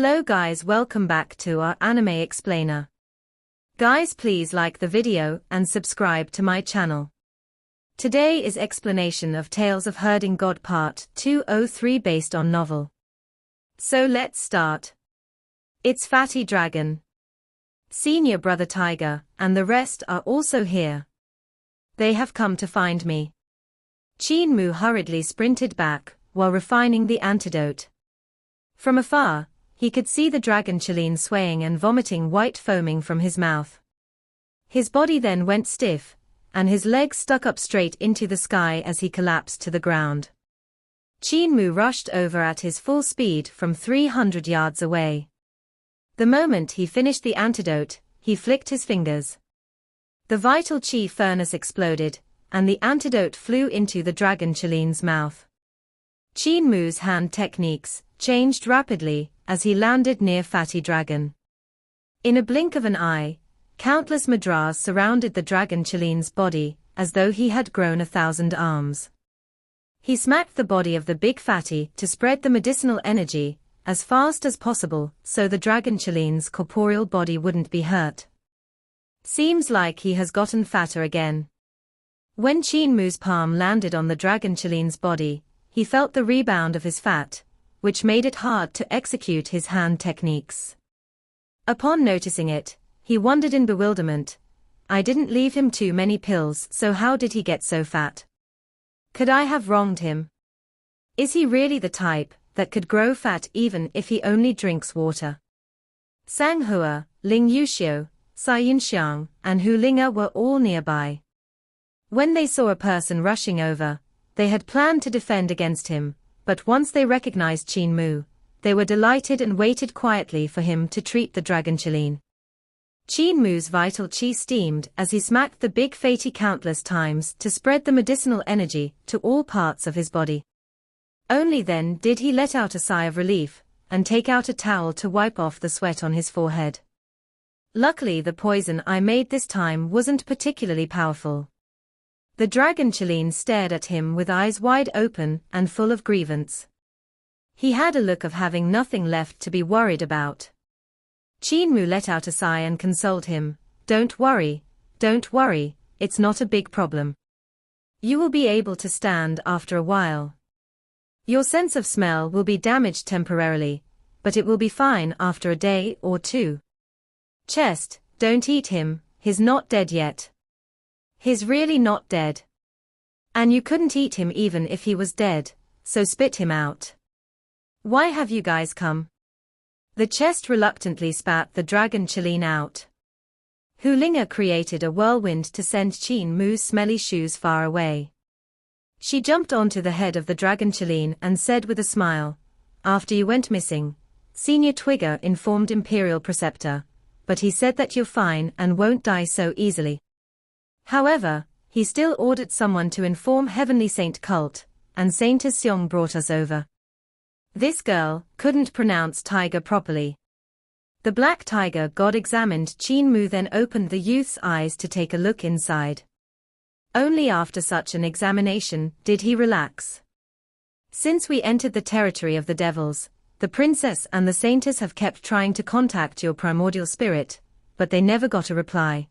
Hello guys, welcome back to our anime explainer. Guys, please like the video and subscribe to my channel. Today is explanation of Tales of Herding God Part 203 based on novel. So let's start. It's Fatty Dragon, Senior Brother Tiger, and the rest are also here. They have come to find me. Qin Mu hurriedly sprinted back while refining the antidote. From afar, he could see the dragon Qin swaying and vomiting white foaming from his mouth. His body then went stiff, and his legs stuck up straight into the sky as he collapsed to the ground. Qin Mu rushed over at his full speed from 300 yards away. The moment he finished the antidote, he flicked his fingers. The vital qi furnace exploded, and the antidote flew into the dragon Qilin's mouth. Qin Mu's hand techniques changed rapidly as he landed near Fatty Dragon. In a blink of an eye, countless mudras surrounded the dragon Qilin's body, as though he had grown 1,000 arms. He smacked the body of the big fatty to spread the medicinal energy as fast as possible so the dragon Qilin's corporeal body wouldn't be hurt. Seems like he has gotten fatter again. When Qin Mu's palm landed on the dragon Qilin's body, he felt the rebound of his fat, which made it hard to execute his hand techniques. Upon noticing it, he wondered in bewilderment. I didn't leave him too many pills, so how did he get so fat? Could I have wronged him? Is he really the type that could grow fat even if he only drinks water? Sang Hua, Ling Yuxiu, Sai Yinxiang, and Hu Linga were all nearby. When they saw a person rushing over, they had planned to defend against him, but once they recognized Qin Mu, they were delighted and waited quietly for him to treat the dragon Qilin. Qin Mu's vital qi steamed as he smacked the big fatty countless times to spread the medicinal energy to all parts of his body. Only then did he let out a sigh of relief and take out a towel to wipe off the sweat on his forehead. Luckily, the poison I made this time wasn't particularly powerful. The dragon Qilin stared at him with eyes wide open and full of grievance. He had a look of having nothing left to be worried about. Qin Mu let out a sigh and consoled him. Don't worry, it's not a big problem. You will be able to stand after a while. Your sense of smell will be damaged temporarily, but it will be fine after a day or two. Chest, don't eat him, he's not dead yet. He's really not dead. And you couldn't eat him even if he was dead, so spit him out. Why have you guys come? The chest reluctantly spat the dragon Qilin out. Hu Linga created a whirlwind to send Qin Mu's smelly shoes far away. She jumped onto the head of the dragon Qilin and said with a smile, after you went missing, Senior Twigger informed Imperial Preceptor, but he said that you're fine and won't die so easily. However, he still ordered someone to inform Heavenly Saint Cult, and Saintess Xiong brought us over. This girl couldn't pronounce tiger properly. The black tiger god examined Qin Mu, then opened the youth's eyes to take a look inside. Only after such an examination did he relax. Since we entered the territory of the devils, the princess and the saintess have kept trying to contact your primordial spirit, but they never got a reply.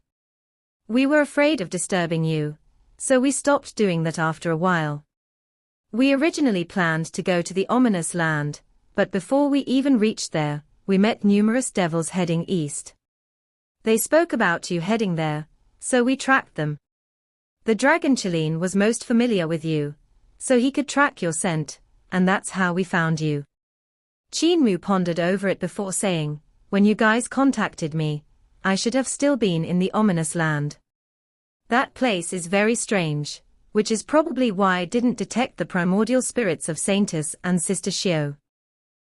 We were afraid of disturbing you, so we stopped doing that after a while. We originally planned to go to the ominous land, but before we even reached there, we met numerous devils heading east. They spoke about you heading there, so we tracked them. The dragon Qilin was most familiar with you, so he could track your scent, and that's how we found you. Qin Mu pondered over it before saying, when you guys contacted me, I should have still been in the ominous land. That place is very strange, which is probably why I didn't detect the primordial spirits of Saintess and Sister Xiao.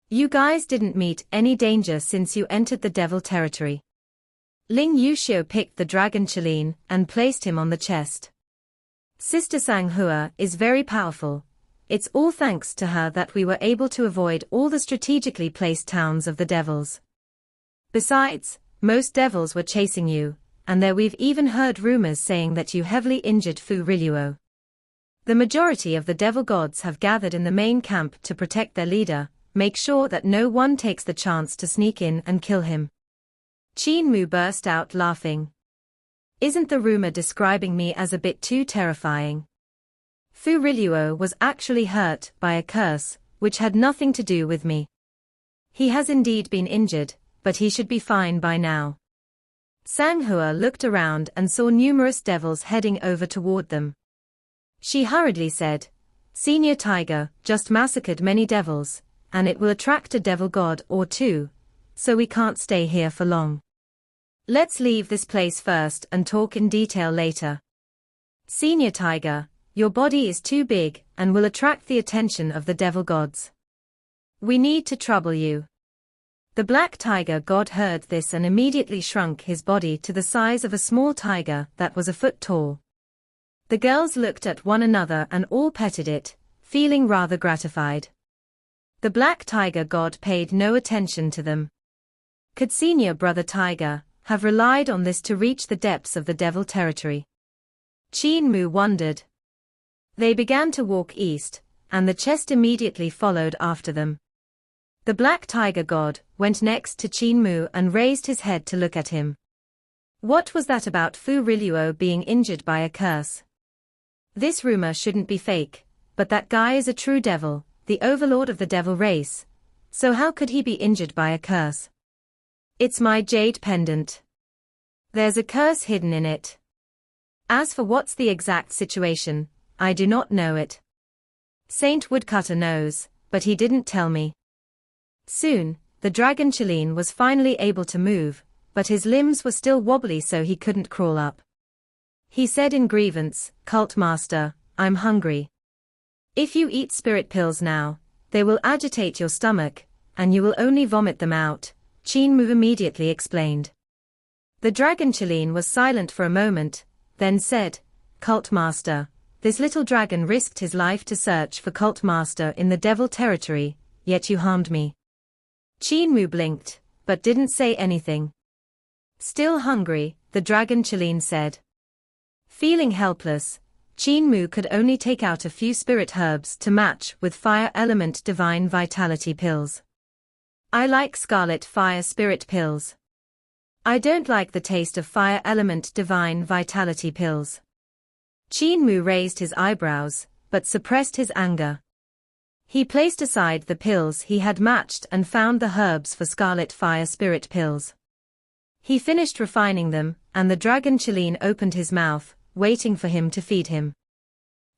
You guys didn't meet any danger since you entered the devil territory. Ling Yuxiu picked the dragon Qilin and placed him on the chest. Sister Sang Hua is very powerful. It's all thanks to her that we were able to avoid all the strategically placed towns of the devils. Besides, most devils were chasing you, and there we've even heard rumors saying that you heavily injured Fu Riluo. The majority of the devil gods have gathered in the main camp to protect their leader, make sure that no one takes the chance to sneak in and kill him. Qin Mu burst out laughing. Isn't the rumor describing me as a bit too terrifying? Fu Riluo was actually hurt by a curse, which had nothing to do with me. He has indeed been injured, but he should be fine by now. Sanghua looked around and saw numerous devils heading over toward them. She hurriedly said, Senior Tiger just massacred many devils, and it will attract a devil god or two, so we can't stay here for long. Let's leave this place first and talk in detail later. Senior Tiger, your body is too big and will attract the attention of the devil gods. We need to trouble you. The black tiger god heard this and immediately shrunk his body to the size of a small tiger that was a foot tall. The girls looked at one another and all petted it, feeling rather gratified. The black tiger god paid no attention to them. Could senior brother tiger have relied on this to reach the depths of the devil territory? Qin Mu wondered. They began to walk east, and the chest immediately followed after them. The black tiger god went next to Qin Mu and raised his head to look at him. What was that about Fu Riluo being injured by a curse? This rumor shouldn't be fake, but that guy is a true devil, the overlord of the devil race, so how could he be injured by a curse? It's my jade pendant. There's a curse hidden in it. As for what's the exact situation, I do not know it. Saint Woodcutter knows, but he didn't tell me. Soon, the dragon Qilin was finally able to move, but his limbs were still wobbly so he couldn't crawl up. He said in grievance, Cult Master, I'm hungry. If you eat spirit pills now, they will agitate your stomach, and you will only vomit them out, Qin Mu immediately explained. The dragon Qilin was silent for a moment, then said, Cult Master, this little dragon risked his life to search for Cult Master in the devil territory, yet you harmed me. Qin Mu blinked, but didn't say anything. Still hungry, the dragon Qilin said. Feeling helpless, Qin Mu could only take out a few spirit herbs to match with fire element divine vitality pills. I like scarlet fire spirit pills. I don't like the taste of fire element divine vitality pills. Qin Mu raised his eyebrows, but suppressed his anger. He placed aside the pills he had matched and found the herbs for scarlet fire spirit pills. He finished refining them, and the dragon Qilin opened his mouth, waiting for him to feed him.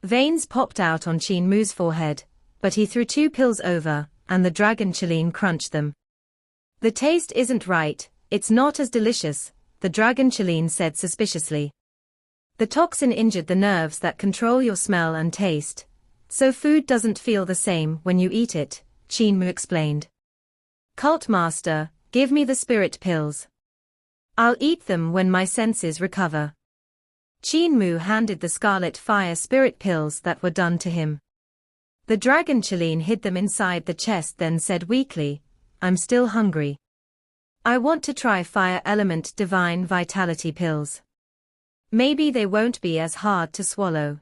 Veins popped out on Qin Mu's forehead, but he threw 2 pills over, and the dragon Qilin crunched them. The taste isn't right, it's not as delicious, the dragon Qilin said suspiciously. The toxin injured the nerves that control your smell and taste, so food doesn't feel the same when you eat it, Qin Mu explained. Cult Master, give me the spirit pills. I'll eat them when my senses recover. Qin Mu handed the scarlet fire spirit pills that were done to him. The dragon Qilin hid them inside the chest then said weakly, I'm still hungry. I want to try fire element divine vitality pills. Maybe they won't be as hard to swallow.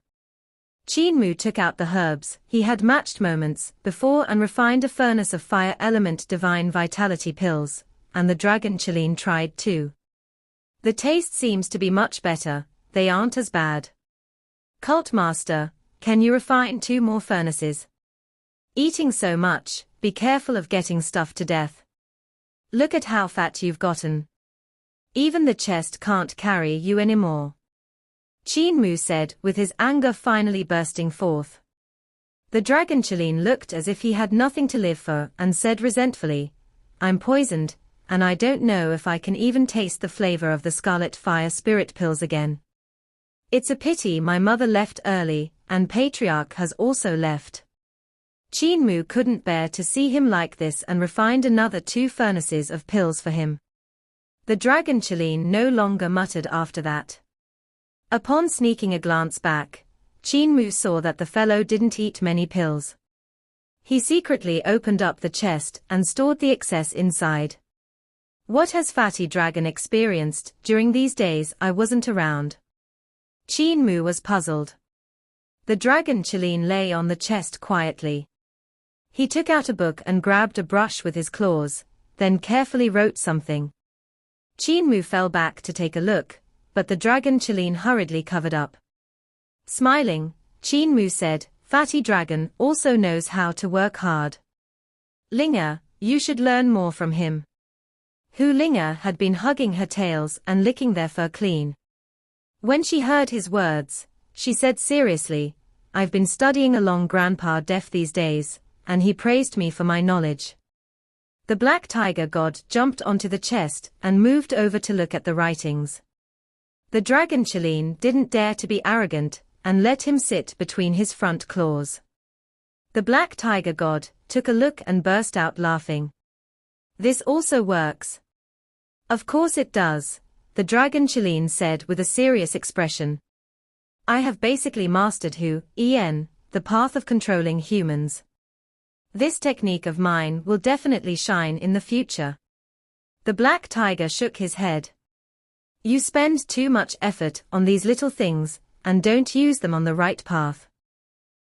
Qin Mu took out the herbs he had matched moments before and refined a furnace of fire element divine vitality pills, and the dragon Qilin tried too. The taste seems to be much better, they aren't as bad. Cult Master, can you refine 2 more furnaces? Eating so much, be careful of getting stuffed to death. Look at how fat you've gotten. Even the chest can't carry you anymore. Qin Mu said with his anger finally bursting forth. The dragon Qilin looked as if he had nothing to live for and said resentfully, I'm poisoned, and I don't know if I can even taste the flavor of the scarlet fire spirit pills again. It's a pity my mother left early, and Patriarch has also left. Qin Mu couldn't bear to see him like this and refined another 2 furnaces of pills for him. The dragon Qilin no longer muttered after that. Upon sneaking a glance back, Qin Mu saw that the fellow didn't eat many pills. He secretly opened up the chest and stored the excess inside. What has Fatty Dragon experienced during these days I wasn't around? Qin Mu was puzzled. The dragon Qilin lay on the chest quietly. He took out a book and grabbed a brush with his claws, then carefully wrote something. Qin Mu fell back to take a look, but the dragon Qilin hurriedly covered up. Smiling, Qin Mu said, "Fatty dragon also knows how to work hard. Linga, you should learn more from him." Hu Linga had been hugging her tails and licking their fur clean. When she heard his words, she said seriously, "I've been studying along Grandpa Deaf these days, and he praised me for my knowledge." The black tiger god jumped onto the chest and moved over to look at the writings. The dragon Qilin didn't dare to be arrogant, and let him sit between his front claws. The black tiger god took a look and burst out laughing. "This also works." "Of course it does," the dragon Qilin said with a serious expression. "I have basically mastered the path of controlling humans. This technique of mine will definitely shine in the future." The black tiger shook his head. "You spend too much effort on these little things, and don't use them on the right path.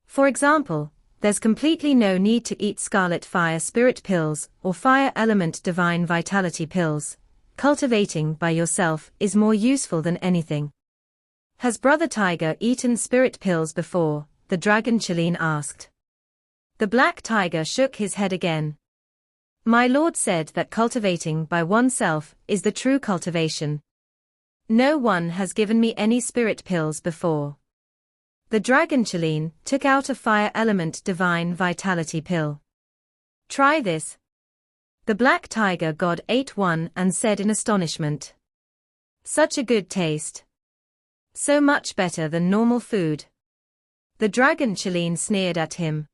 For example, there's completely no need to eat scarlet fire spirit pills or fire element divine vitality pills. Cultivating by yourself is more useful than anything." "Has Brother Tiger eaten spirit pills before?" the dragon Qilin asked. The black tiger shook his head again. "My lord said that cultivating by oneself is the true cultivation. No one has given me any spirit pills before." The dragon Qilin took out a fire element divine vitality pill. "Try this." The black tiger god ate one and said in astonishment, "Such a good taste. So much better than normal food." The dragon Qilin sneered at him.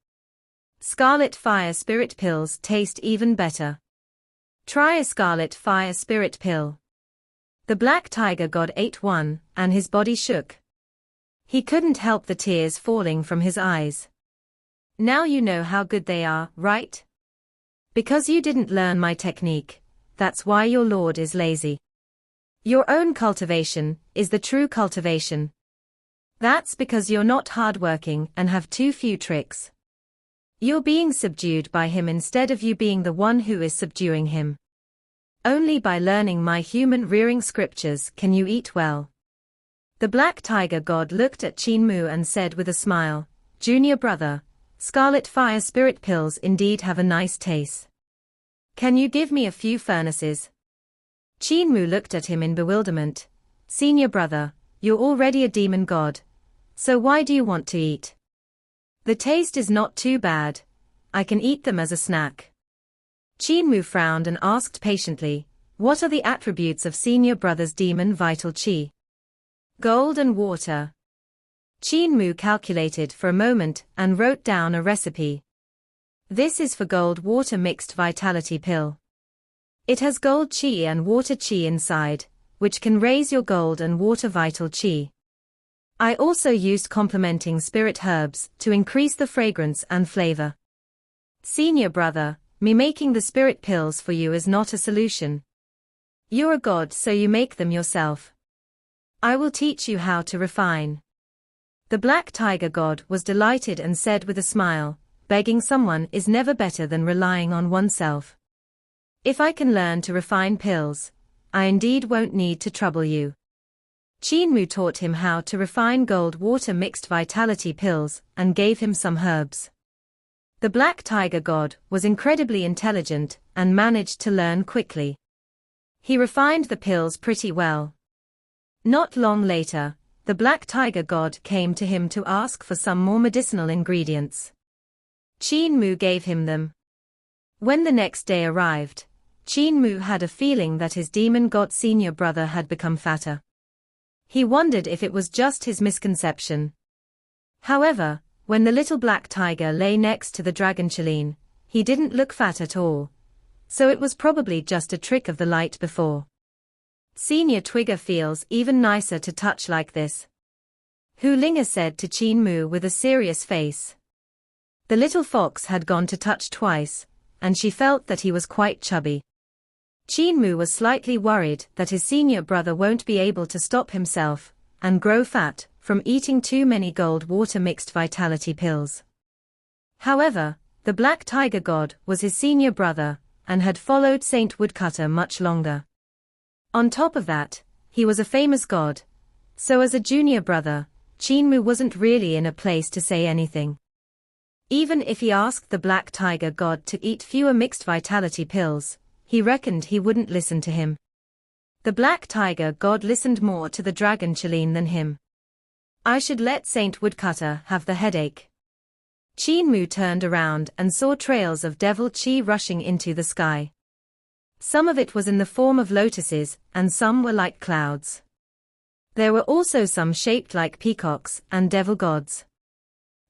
"Scarlet fire spirit pills taste even better. Try a scarlet fire spirit pill." The black tiger god ate one, and his body shook. He couldn't help the tears falling from his eyes. "Now you know how good they are, right? Because you didn't learn my technique, that's why your lord is lazy. Your own cultivation is the true cultivation. That's because you're not hardworking and have too few tricks. You're being subdued by him instead of you being the one who is subduing him. Only by learning my human rearing scriptures can you eat well." The black tiger god looked at Qin Mu and said with a smile, "Junior brother, scarlet fire spirit pills indeed have a nice taste. Can you give me a few furnaces?" Qin Mu looked at him in bewilderment. "Senior brother, you're already a demon god. So why do you want to eat? The taste is not too bad. I can eat them as a snack." Qin Mu frowned and asked patiently, "What are the attributes of senior brother's demon vital qi?" "Gold and water." Qin Mu calculated for a moment and wrote down a recipe. "This is for gold water mixed vitality pill. It has gold qi and water qi inside, which can raise your gold and water vital qi. I also used complementing spirit herbs to increase the fragrance and flavor. Senior brother, me making the spirit pills for you is not a solution. You're a god, so you make them yourself. I will teach you how to refine." The black tiger god was delighted and said with a smile, "Begging someone is never better than relying on oneself. If I can learn to refine pills, I indeed won't need to trouble you." Qin Mu taught him how to refine gold water mixed vitality pills and gave him some herbs. The black tiger god was incredibly intelligent and managed to learn quickly. He refined the pills pretty well. Not long later, the black tiger god came to him to ask for some more medicinal ingredients. Qin Mu gave him them. When the next day arrived, Qin Mu had a feeling that his demon god senior brother had become fatter. He wondered if it was just his misconception. However, when the little black tiger lay next to the dragon Qilin, he didn't look fat at all. So it was probably just a trick of the light before. "Senior Twigger feels even nicer to touch like this," Hu Linga said to Qin Mu with a serious face. The little fox had gone to touch twice, and she felt that he was quite chubby. Qin Mu was slightly worried that his senior brother won't be able to stop himself and grow fat from eating too many gold water mixed vitality pills. However, The Black Tiger God was his senior brother, and had followed Saint Woodcutter much longer. On top of that, he was a famous god, so as a junior brother, Qin Mu wasn't really in a place to say anything. Even if he asked the Black Tiger God to eat fewer mixed vitality pills, he reckoned he wouldn't listen to him. The Black Tiger God listened more to the dragon Qin than him. I should let Saint Woodcutter have the headache. Qin Mu turned around and saw trails of devil chi rushing into the sky. Some of it was in the form of lotuses, and some were like clouds. There were also some shaped like peacocks and devil gods.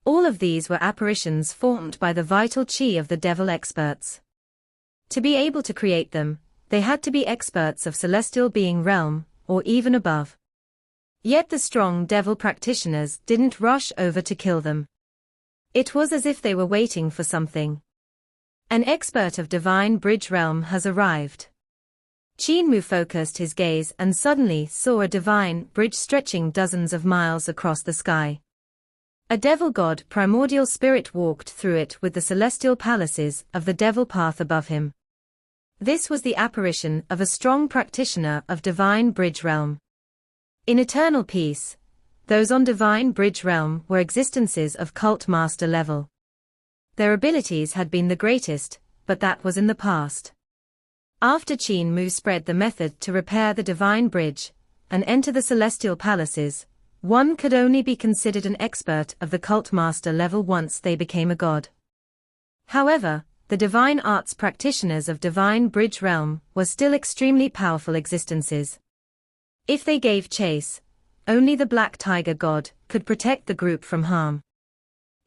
All of these were apparitions formed by the vital chi of the devil experts. To be able to create them, they had to be experts of celestial being realm, or even above. Yet the strong devil practitioners didn't rush over to kill them. It was as if they were waiting for something. An expert of divine bridge realm has arrived. Qin Mu focused his gaze and suddenly saw a divine bridge stretching dozens of miles across the sky. A devil god primordial spirit walked through it with the celestial palaces of the devil path above him. This was the apparition of a strong practitioner of divine bridge realm. In eternal peace, those on divine bridge realm were existences of cult master level. Their abilities had been the greatest, but that was in the past. After Qin Mu spread the method to repair the divine bridge and enter the celestial palaces, one could only be considered an expert of the cult master level once they became a god. However, the divine arts practitioners of divine bridge realm were still extremely powerful existences. If they gave chase, only the Black Tiger God could protect the group from harm.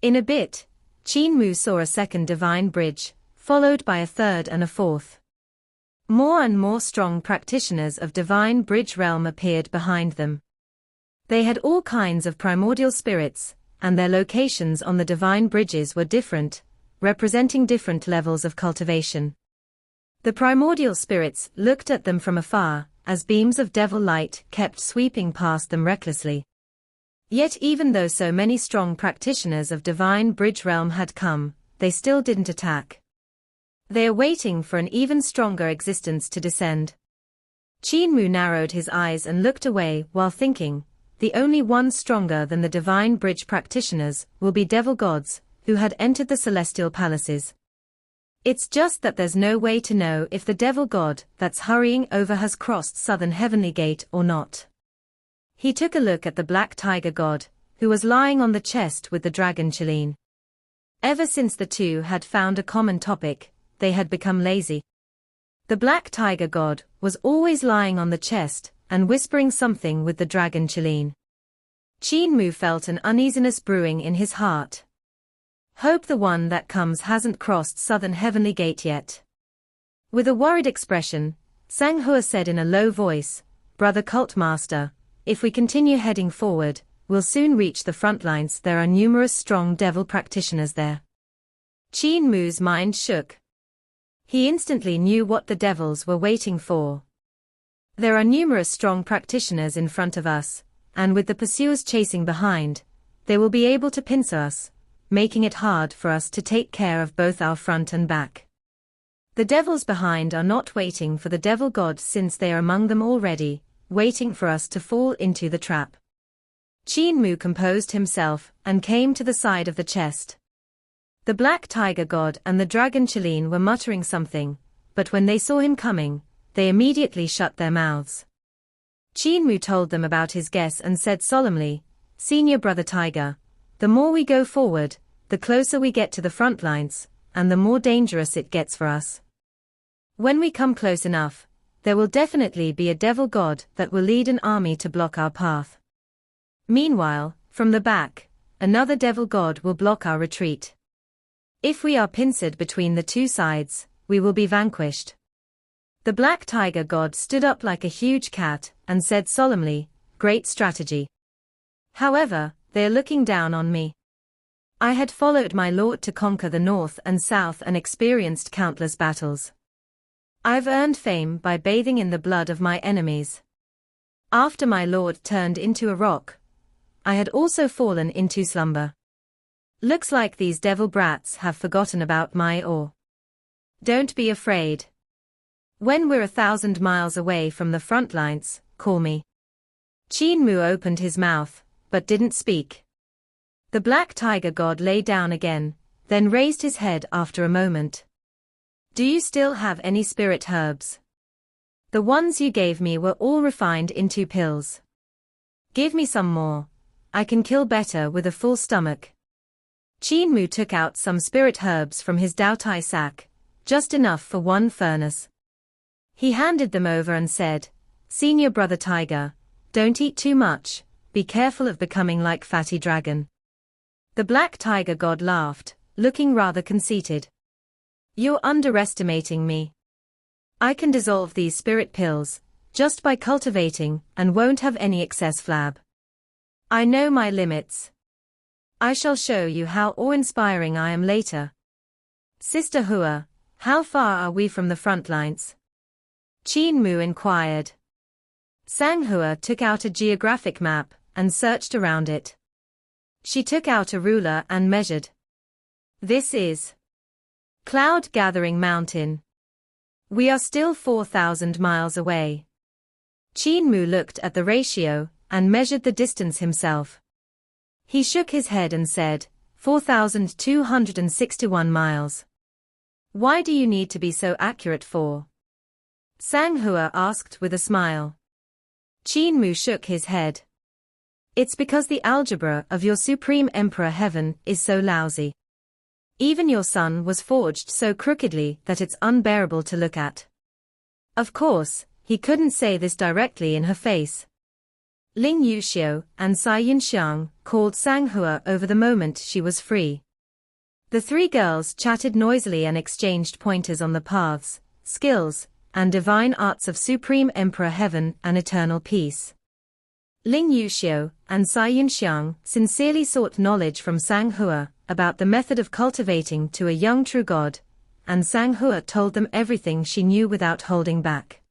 In a bit, Qin Mu saw a second divine bridge, followed by a third and a fourth. More and more strong practitioners of divine bridge realm appeared behind them. They had all kinds of primordial spirits, and their locations on the divine bridges were different, representing different levels of cultivation. The primordial spirits looked at them from afar, as beams of devil light kept sweeping past them recklessly. Yet even though so many strong practitioners of divine bridge realm had come, they still didn't attack. They are waiting for an even stronger existence to descend. Qin Mu narrowed his eyes and looked away while thinking, the only one stronger than the divine bridge practitioners will be devil gods, who had entered the celestial palaces. It's just that there's no way to know if the devil god that's hurrying over has crossed southern heavenly gate or not. He took a look at the Black Tiger god, who was lying on the chest with the dragon Qin. Ever since the two had found a common topic, they had become lazy. The Black Tiger god was always lying on the chest and whispering something with the dragon Qin. Qin Mu felt an uneasiness brewing in his heart. Hope the one that comes hasn't crossed southern heavenly gate yet. With a worried expression, Sang Hua said in a low voice, Brother Cult Master, if we continue heading forward, we'll soon reach the front lines. There are numerous strong devil practitioners there. Qin Mu's mind shook. He instantly knew what the devils were waiting for. There are numerous strong practitioners in front of us, and with the pursuers chasing behind, they will be able to pincer us, making it hard for us to take care of both our front and back. The devils behind are not waiting for the devil god since they are among them already, waiting for us to fall into the trap. Qin Mu composed himself and came to the side of the chest. The Black Tiger god and the dragon Qin were muttering something, but when they saw him coming, they immediately shut their mouths. Qin Mu told them about his guess and said solemnly, Senior Brother Tiger, the more we go forward, the closer we get to the front lines, and the more dangerous it gets for us. When we come close enough, there will definitely be a devil god that will lead an army to block our path. Meanwhile, from the back, another devil god will block our retreat. If we are pincered between the two sides, we will be vanquished. The Black Tiger god stood up like a huge cat and said solemnly, Great strategy. However, they are looking down on me. I had followed my lord to conquer the north and south and experienced countless battles. I've earned fame by bathing in the blood of my enemies. After my lord turned into a rock, I had also fallen into slumber. Looks like these devil brats have forgotten about my ore. Don't be afraid. When we're 1,000 miles away from the front lines, call me. Qin Mu opened his mouth, but didn't speak. The black tiger god lay down again, then raised his head after a moment. Do you still have any spirit herbs? The ones you gave me were all refined into pills. Give me some more. I can kill better with a full stomach. Qin Mu took out some spirit herbs from his Daotai sack, just enough for one furnace. He handed them over and said, Senior brother tiger, don't eat too much, be careful of becoming like Fatty Dragon. The black tiger god laughed, looking rather conceited. You're underestimating me. I can dissolve these spirit pills, just by cultivating, and won't have any excess flab. I know my limits. I shall show you how awe-inspiring I am later. Sister Hua, how far are we from the front lines? Qin Mu inquired. Sang Hua took out a geographic map, and searched around it. She took out a ruler and measured. This is Cloud Gathering Mountain. We are still 4,000 miles away. Qin Mu looked at the ratio, and measured the distance himself. He shook his head and said, 4,261 miles. Why do you need to be so accurate for? Sang Hua asked with a smile. Qin Mu shook his head. It's because the algebra of your Supreme Emperor Heaven is so lousy. Even your son was forged so crookedly that it's unbearable to look at. Of course, he couldn't say this directly in her face. Ling Yuxiu and Cai Yinxiang called Sang Hua over the moment she was free. The three girls chatted noisily and exchanged pointers on the paths, skills, and divine arts of Supreme Emperor Heaven and Eternal Peace. Ling Yuxiu and Cai Yinxiang sincerely sought knowledge from Sang Hua about the method of cultivating to a young true god, and Sang Hua told them everything she knew without holding back.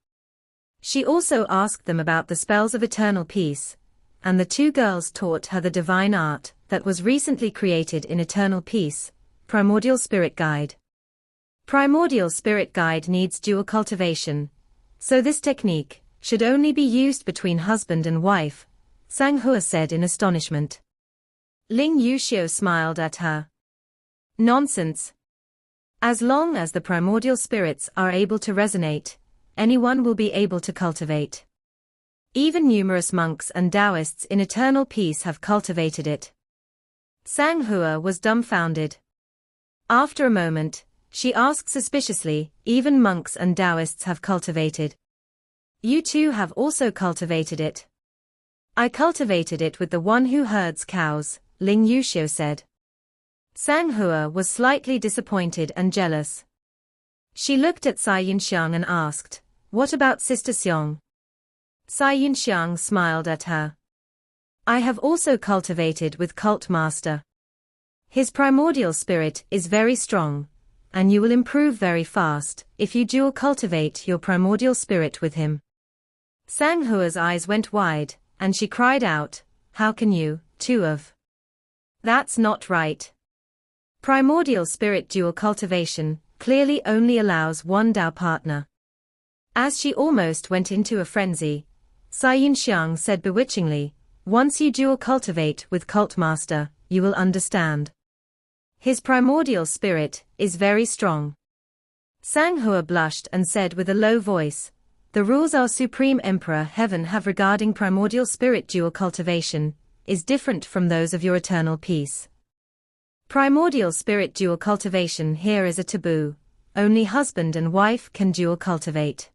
She also asked them about the spells of eternal peace, and the two girls taught her the divine art that was recently created in Eternal Peace, Primordial Spirit Guide. Primordial Spirit Guide needs dual cultivation, so this technique should only be used between husband and wife, Sang Hua said in astonishment. Ling Yuxiu smiled at her. Nonsense. As long as the primordial spirits are able to resonate, anyone will be able to cultivate. Even numerous monks and Taoists in Eternal Peace have cultivated it. Sang Hua was dumbfounded. After a moment, she asked suspiciously, even monks and Taoists have cultivated. You too have also cultivated it. I cultivated it with the one who herds cows, Ling Yuxiu said. Sang Hua was slightly disappointed and jealous. She looked at Cai Yinxiang and asked, what about Sister Xiong? Cai Yinxiang smiled at her. I have also cultivated with Cult Master. His primordial spirit is very strong, and you will improve very fast if you dual cultivate your primordial spirit with him. Sang Hua's eyes went wide, and she cried out, how can you, two of? That's not right. Primordial spirit dual cultivation clearly only allows one Dao partner. As she almost went into a frenzy, Cai Yinxiang said bewitchingly, once you dual cultivate with Cult Master, you will understand. His primordial spirit is very strong. Sang Hua blushed and said with a low voice, the rules our Supreme Emperor Heaven have regarding primordial spirit dual cultivation is different from those of your Eternal Peace. Primordial spirit dual cultivation here is a taboo, only husband and wife can dual cultivate.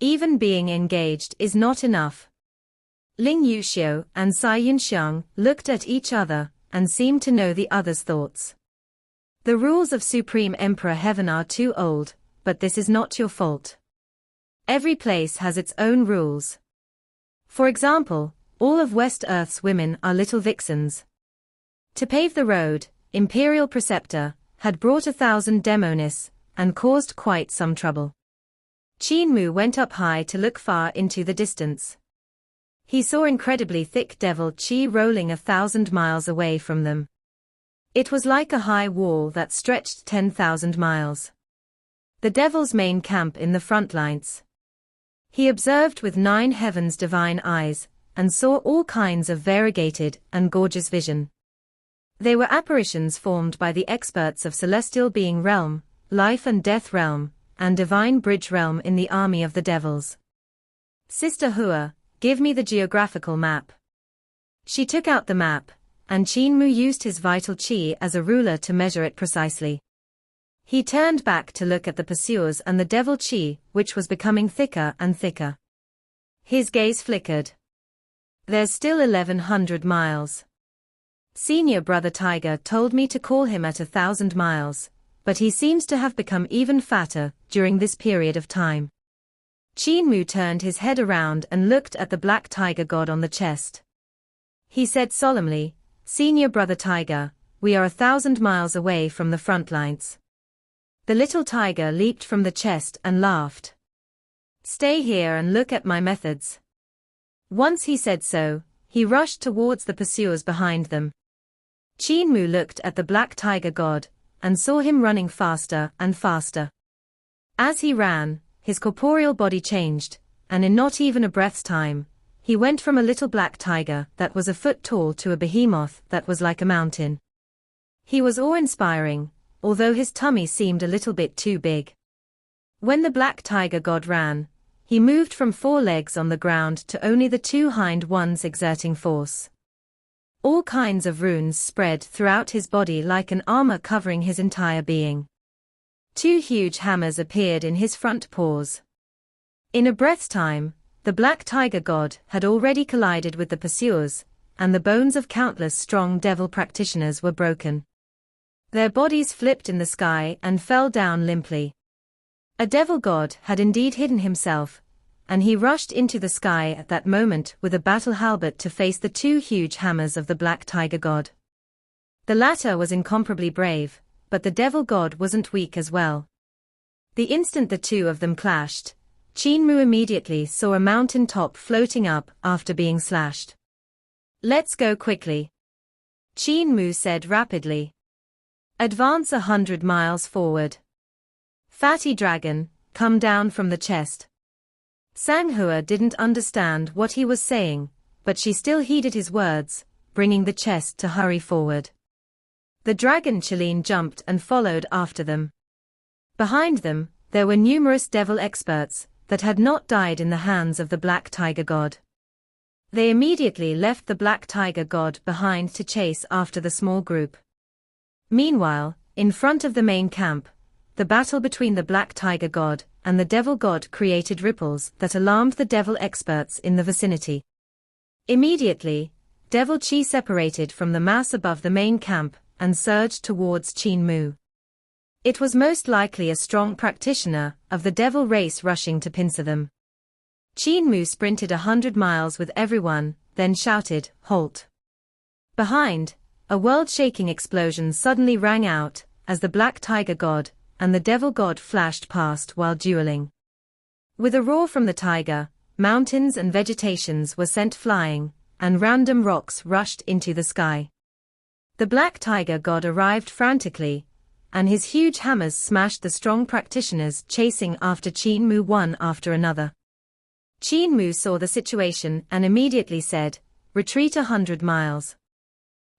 Even being engaged is not enough. Ling Yuxiu and Cai Yinxiang looked at each other and seemed to know the other's thoughts. The rules of Supreme Emperor Heaven are too old, but this is not your fault. Every place has its own rules. For example, all of West Earth's women are little vixens. To pave the road, Imperial Preceptor had brought 1,000 demonists and caused quite some trouble. Qin Mu went up high to look far into the distance. He saw incredibly thick devil chi rolling 1,000 miles away from them. It was like a high wall that stretched 10,000 miles. The devil's main camp in the front lines. He observed with 9 heavens divine eyes, and saw all kinds of variegated and gorgeous vision. They were apparitions formed by the experts of celestial being realm, life and death realm, and divine bridge realm in the army of the devils. Sister Hua, give me the geographical map. She took out the map, and Qin Mu used his vital qi as a ruler to measure it precisely. He turned back to look at the pursuers and the devil qi, which was becoming thicker and thicker. His gaze flickered. There's still 1100 miles. Senior brother Tiger told me to call him at 1,000 miles, but he seems to have become even fatter during this period of time. Qin Mu turned his head around and looked at the black tiger god on the chest. He said solemnly, Senior brother Tiger, we are 1,000 miles away from the front lines. The little tiger leaped from the chest and laughed. Stay here and look at my methods. Once he said so, he rushed towards the pursuers behind them. Qin Mu looked at the black tiger god, and saw him running faster and faster. As he ran, his corporeal body changed, and in not even a breath's time, he went from a little black tiger that was a foot tall to a behemoth that was like a mountain. He was awe-inspiring, although his tummy seemed a little bit too big. When the black tiger god ran, he moved from 4 legs on the ground to only the 2 hind ones exerting force. All kinds of runes spread throughout his body like an armor covering his entire being. 2 huge hammers appeared in his front paws. In a breath's time, the black tiger god had already collided with the pursuers, and the bones of countless strong devil practitioners were broken. Their bodies flipped in the sky and fell down limply. A devil god had indeed hidden himself, and he rushed into the sky at that moment with a battle halberd to face the 2 huge hammers of the black tiger god. The latter was incomparably brave, but the devil god wasn't weak as well. The instant the 2 of them clashed, Qin Mu immediately saw a mountain top floating up after being slashed. Let's go quickly. Qin Mu said rapidly. Advance 100 miles forward. Fatty dragon, come down from the chest. Sanghua didn't understand what he was saying, but she still heeded his words, bringing the chest to hurry forward. The dragon Qilin jumped and followed after them. Behind them, there were numerous devil experts that had not died in the hands of the black tiger god. They immediately left the black tiger god behind to chase after the small group. Meanwhile, in front of the main camp, the battle between the black tiger god and the devil god created ripples that alarmed the devil experts in the vicinity. Immediately, devil qi separated from the mass above the main camp and surged towards Qin Mu. It was most likely a strong practitioner of the devil race rushing to pincer them. Qin Mu sprinted 100 miles with everyone, then shouted, "Halt!" Behind, a world-shaking explosion suddenly rang out, as the black tiger god and the devil god flashed past while dueling. With a roar from the tiger, mountains and vegetations were sent flying, and random rocks rushed into the sky. The black tiger god arrived frantically, and his huge hammers smashed the strong practitioners chasing after Qin Mu one after another. Qin Mu saw the situation and immediately said, "Retreat 100 miles."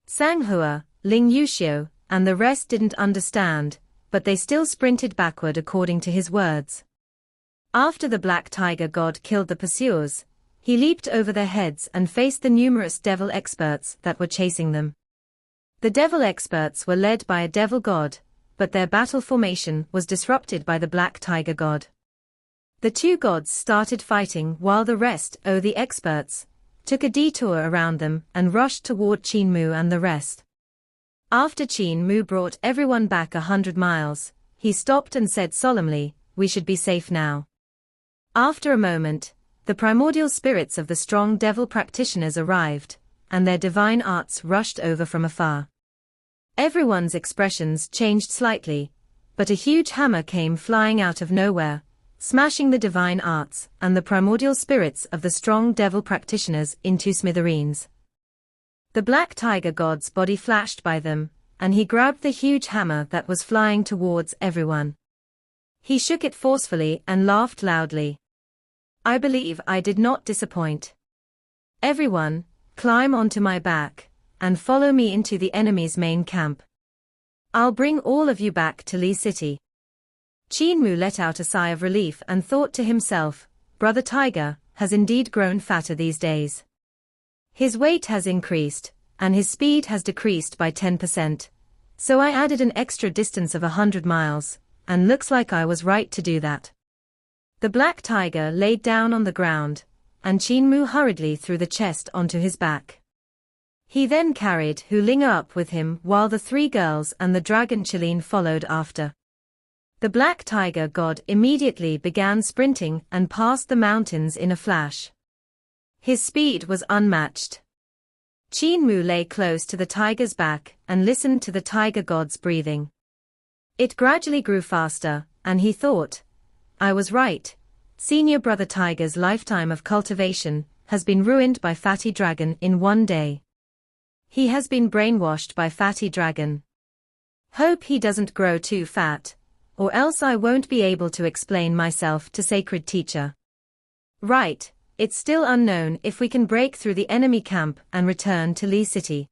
Sanghua, Ling Yuxiu, and the rest didn't understand, but they still sprinted backward according to his words. After the black tiger god killed the pursuers, he leaped over their heads and faced the numerous devil experts that were chasing them. The devil experts were led by a devil god, but their battle formation was disrupted by the black tiger god. The 2 gods started fighting while the rest, the experts, took a detour around them and rushed toward Qin Mu and the rest. After Qin Mu brought everyone back 100 miles, he stopped and said solemnly, "We should be safe now." After a moment, the primordial spirits of the strong devil practitioners arrived, and their divine arts rushed over from afar. Everyone's expressions changed slightly, but a huge hammer came flying out of nowhere, smashing the divine arts and the primordial spirits of the strong devil practitioners into smithereens. The black tiger god's body flashed by them, and he grabbed the huge hammer that was flying towards everyone. He shook it forcefully and laughed loudly. I believe I did not disappoint. Everyone, climb onto my back, and follow me into the enemy's main camp. I'll bring all of you back to Lee City. Qin Mu let out a sigh of relief and thought to himself, Brother Tiger has indeed grown fatter these days. His weight has increased, and his speed has decreased by 10%, so I added an extra distance of 100 miles, and looks like I was right to do that. The black tiger laid down on the ground, and Qin Mu hurriedly threw the chest onto his back. He then carried Hu Ling up with him while the three girls and the dragon Qilin followed after. The black tiger god immediately began sprinting and passed the mountains in a flash. His speed was unmatched. Qin Mu lay close to the tiger's back and listened to the tiger god's breathing. It gradually grew faster, and he thought, I was right. Senior Brother Tiger's lifetime of cultivation has been ruined by Fatty Dragon in one day. He has been brainwashed by Fatty Dragon. Hope he doesn't grow too fat, or else I won't be able to explain myself to Sacred Teacher. Right, it's still unknown if we can break through the enemy camp and return to Lee City.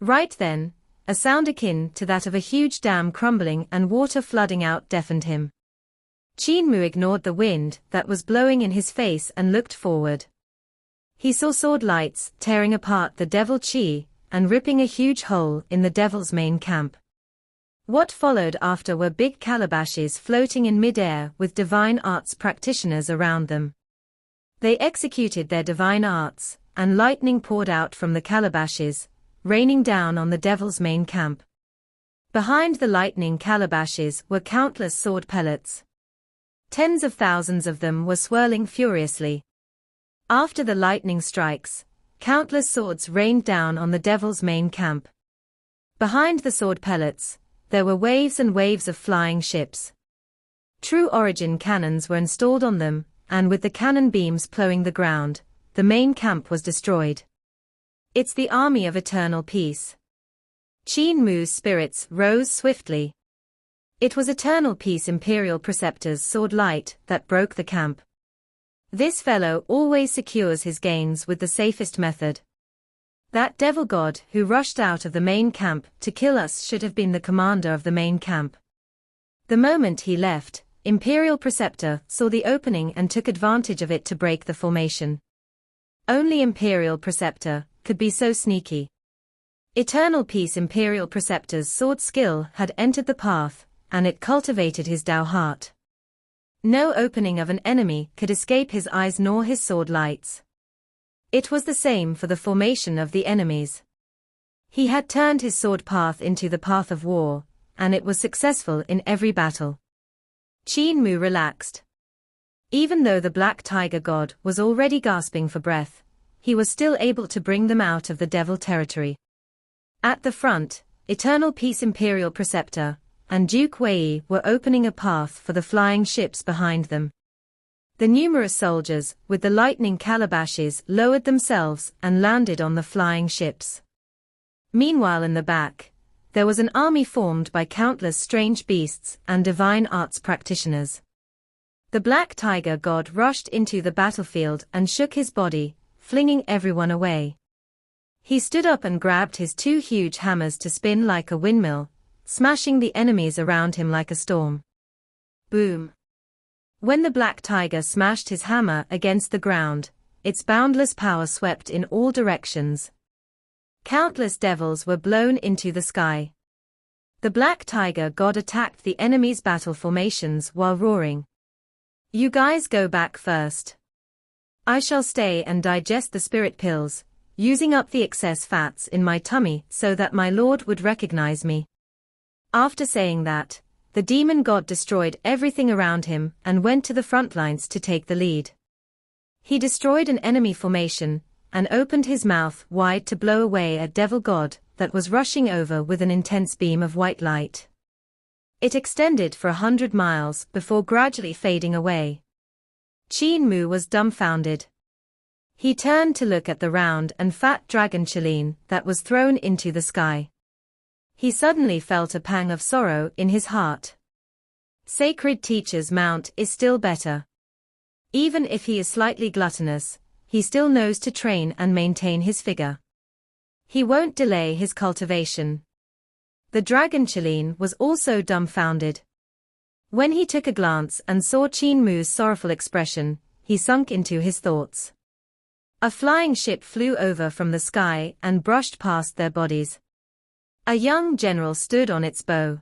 Right then, a sound akin to that of a huge dam crumbling and water flooding out deafened him. Qin Mu ignored the wind that was blowing in his face and looked forward. He saw sword lights tearing apart the devil Qi and ripping a huge hole in the devil's main camp. What followed after were big calabashes floating in mid-air with divine arts practitioners around them. They executed their divine arts, and lightning poured out from the calabashes, raining down on the devil's main camp. Behind the lightning calabashes were countless sword pellets. Tens of thousands of them were swirling furiously. After the lightning strikes, countless swords rained down on the devil's main camp. Behind the sword pellets, there were waves and waves of flying ships. True origin cannons were installed on them, and with the cannon beams plowing the ground, the main camp was destroyed. It's the army of eternal peace. Qin Mu's spirits rose swiftly. It was Eternal Peace Imperial Preceptor's sword light that broke the camp. This fellow always secures his gains with the safest method. That devil god who rushed out of the main camp to kill us should have been the commander of the main camp. The moment he left, Imperial Preceptor saw the opening and took advantage of it to break the formation. Only Imperial Preceptor could be so sneaky. Eternal Peace Imperial Preceptor's sword skill had entered the path, and it cultivated his Dao heart. No opening of an enemy could escape his eyes nor his sword lights. It was the same for the formation of the enemies. He had turned his sword path into the path of war, and it was successful in every battle. Qin Mu relaxed. Even though the black tiger god was already gasping for breath, he was still able to bring them out of the devil territory. At the front, Eternal Peace Imperial Preceptor and Duke Wei were opening a path for the flying ships behind them. The numerous soldiers with the lightning calabashes lowered themselves and landed on the flying ships. Meanwhile in the back, there was an army formed by countless strange beasts and divine arts practitioners. The black tiger god rushed into the battlefield and shook his body, flinging everyone away. He stood up and grabbed his two huge hammers to spin like a windmill, smashing the enemies around him like a storm. Boom! When the black tiger smashed his hammer against the ground, its boundless power swept in all directions. Countless devils were blown into the sky. The black tiger god attacked the enemy's battle formations while roaring. You guys go back first. I shall stay and digest the spirit pills, using up the excess fats in my tummy so that my lord would recognize me. After saying that, the demon god destroyed everything around him and went to the front lines to take the lead. He destroyed an enemy formation and opened his mouth wide to blow away a devil god that was rushing over with an intense beam of white light. It extended for 100 miles before gradually fading away. Qin Mu was dumbfounded. He turned to look at the round and fat dragon Qilin that was thrown into the sky. He suddenly felt a pang of sorrow in his heart. Sacred teacher's mount is still better. Even if he is slightly gluttonous, he still knows to train and maintain his figure. He won't delay his cultivation. The dragon Qin was also dumbfounded. When he took a glance and saw Qin Mu's sorrowful expression, he sunk into his thoughts. A flying ship flew over from the sky and brushed past their bodies. A young general stood on its bow.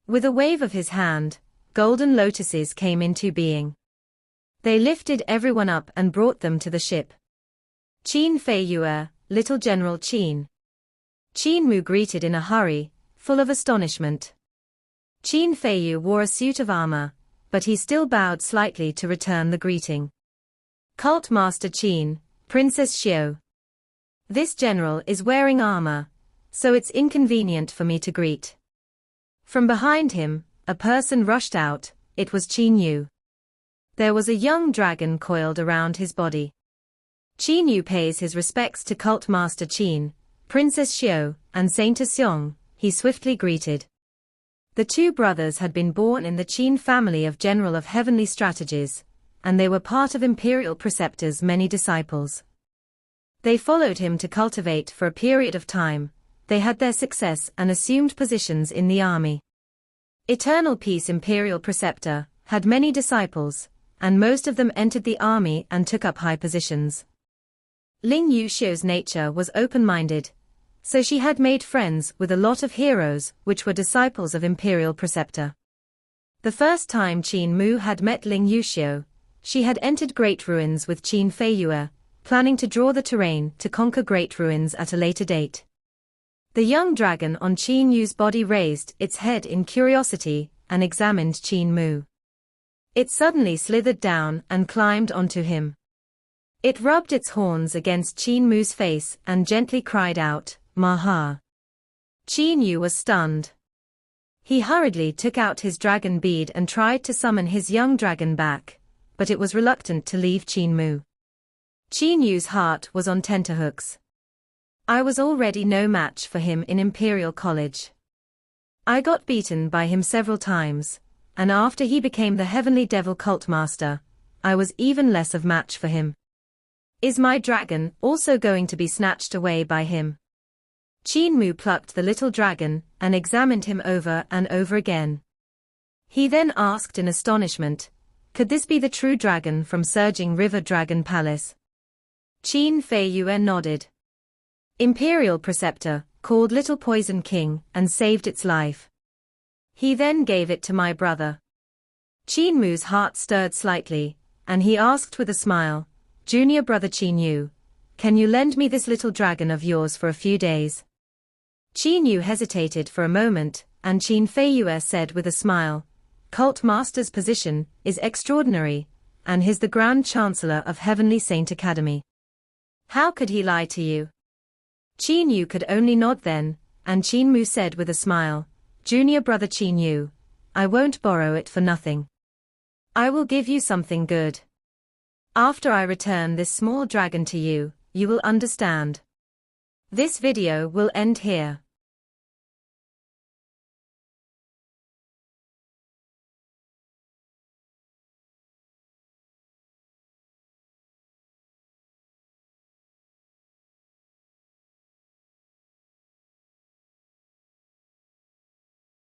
With a wave of his hand, golden lotuses came into being. They lifted everyone up and brought them to the ship. Qin Feiyue, little General Qin. Qin Mu greeted in a hurry, full of astonishment. Qin Feiyue wore a suit of armor, but he still bowed slightly to return the greeting. Cult Master Qin, Princess Xiao. This general is wearing armor, so it's inconvenient for me to greet. From behind him, a person rushed out. It was Qin Mu. There was a young dragon coiled around his body. Qin Mu pays his respects to Cult Master Qin, Princess Xiao, and Saint Xiong, he swiftly greeted. The two brothers had been born in the Qin family of General of Heavenly Strategies, and they were part of Imperial Preceptor's many disciples. They followed him to cultivate for a period of time. They had their success and assumed positions in the army. Eternal Peace Imperial Preceptor had many disciples, and most of them entered the army and took up high positions. Ling Yuxiu's nature was open-minded, so she had made friends with a lot of heroes which were disciples of Imperial Preceptor. The first time Qin Mu had met Ling Yuxiu, she had entered Great Ruins with Qin Feiyue, planning to draw the terrain to conquer Great Ruins at a later date. The young dragon on Qin Yu's body raised its head in curiosity and examined Qin Mu. It suddenly slithered down and climbed onto him. It rubbed its horns against Qin Mu's face and gently cried out, "Maha." Qin Yu was stunned. He hurriedly took out his dragon bead and tried to summon his young dragon back, but it was reluctant to leave Qin Mu. Qin Yu's heart was on tenterhooks. I was already no match for him in Imperial College. I got beaten by him several times, and after he became the Heavenly Devil Cult Master, I was even less of match for him. Is my dragon also going to be snatched away by him? Qin Mu plucked the little dragon and examined him over and over again. He then asked in astonishment, could this be the true dragon from Surging River Dragon Palace? Qin Feiyue nodded. Imperial Preceptor called Little Poison King and saved its life. He then gave it to my brother. Qin Mu's heart stirred slightly, and he asked with a smile, Junior brother Qin Yu, can you lend me this little dragon of yours for a few days? Qin Yu hesitated for a moment, and Qin Feiyue said with a smile, Cult Master's position is extraordinary, and he's the Grand Chancellor of Heavenly Saint Academy. How could he lie to you? Qin Yu could only nod then, and Qin Mu said with a smile, Junior brother Qin Yu, I won't borrow it for nothing. I will give you something good. After I return this small dragon to you, you will understand. This video will end here.